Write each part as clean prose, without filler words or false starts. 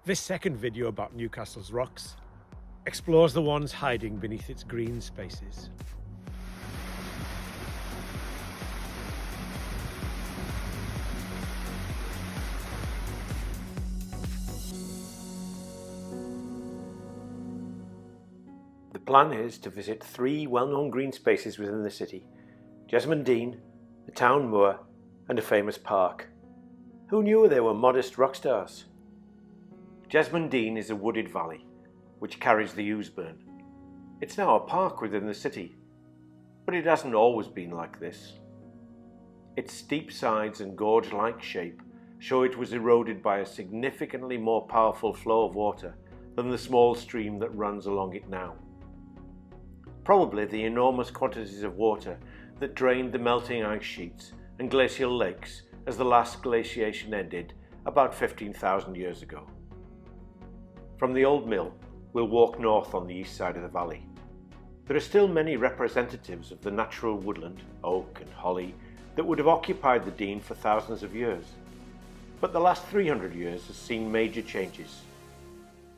This second video about Newcastle's rocks explores the ones hiding beneath its green spaces. The plan is to visit three well-known green spaces within the city: Jesmond Dean, the town moor, and a famous park. Who knew they were modest rock stars? Jesmond Dean is a wooded valley which carries the Ousebourne. It's now a park within the city, but it hasn't always been like this. Its steep sides and gorge-like shape show it was eroded by a significantly more powerful flow of water than the small stream that runs along it now. Probably the enormous quantities of water that drained the melting ice sheets and glacial lakes as the last glaciation ended about 15,000 years ago. From the old mill, we'll walk north on the east side of the valley. There are still many representatives of the natural woodland, oak and holly, that would have occupied the Dean for thousands of years. But the last 300 years has seen major changes.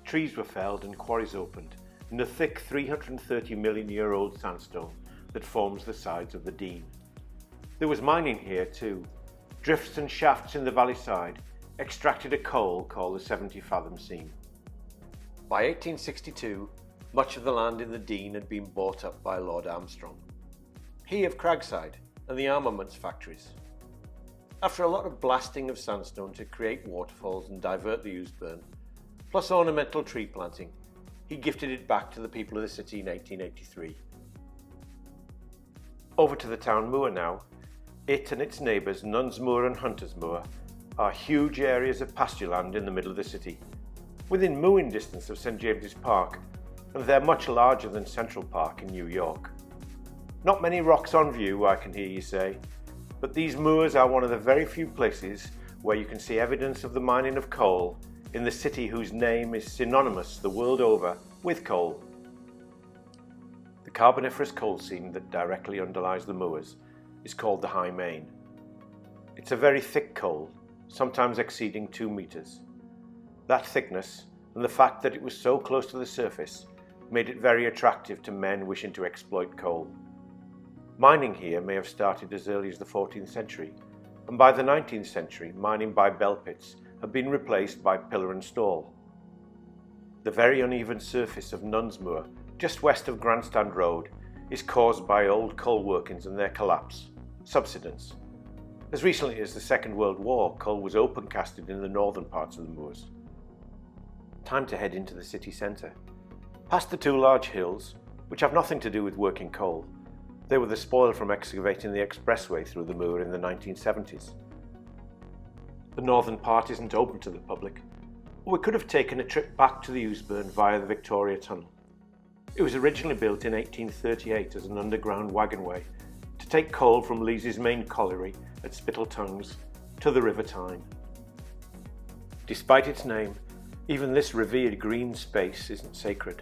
Trees were felled and quarries opened in the thick 330-million-year-old sandstone that forms the sides of the Dean. There was mining here too. Drifts and shafts in the valley side extracted a coal called the 70-fathom seam. By 1862, much of the land in the Dean had been bought up by Lord Armstrong, he of Cragside and the armaments factories. After a lot of blasting of sandstone to create waterfalls and divert the Ousebourne, plus ornamental tree planting, he gifted it back to the people of the city in 1883. Over to the town moor now. It and its neighbours, Nunsmoor and Huntersmoor, are huge areas of pasture land in the middle of the city, within mooing distance of St James's Park, and they're much larger than Central Park in New York. Not many rocks on view, I can hear you say, but these moors are one of the very few places where you can see evidence of the mining of coal in the city whose name is synonymous the world over with coal. The Carboniferous coal seam that directly underlies the moors is called the High Main. It's a very thick coal, sometimes exceeding 2 meters. That thickness and the fact that it was so close to the surface made it very attractive to men wishing to exploit coal. Mining here may have started as early as the 14th century, and by the 19th century mining by bell pits had been replaced by pillar and stall. The very uneven surface of Nunsmoor, just west of Grandstand Road, is caused by old coal workings and their collapse, subsidence. As recently as the Second World War, coal was open casted in the northern parts of the moors. Time to head into the city centre. Past the two large hills, which have nothing to do with working coal. They were the spoil from excavating the expressway through the moor in the 1970s. The northern part isn't open to the public, or we could have taken a trip back to the Ousebourne via the Victoria Tunnel. It was originally built in 1838 as an underground wagonway to take coal from Lees's main colliery at Spittal Tongues to the River Tyne. Despite its name, even this revered green space isn't sacred.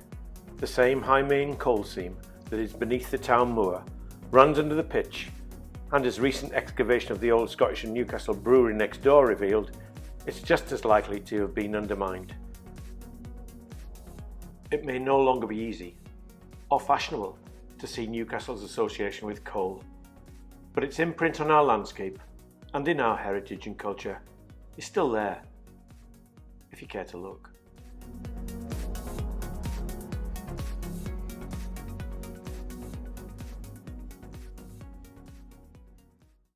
The same High Main coal seam that is beneath the town moor runs under the pitch, and as recent excavation of the old Scottish and Newcastle brewery next door revealed, it's just as likely to have been undermined. It may no longer be easy or fashionable to see Newcastle's association with coal, but its imprint on our landscape and in our heritage and culture is still there, if you care to look.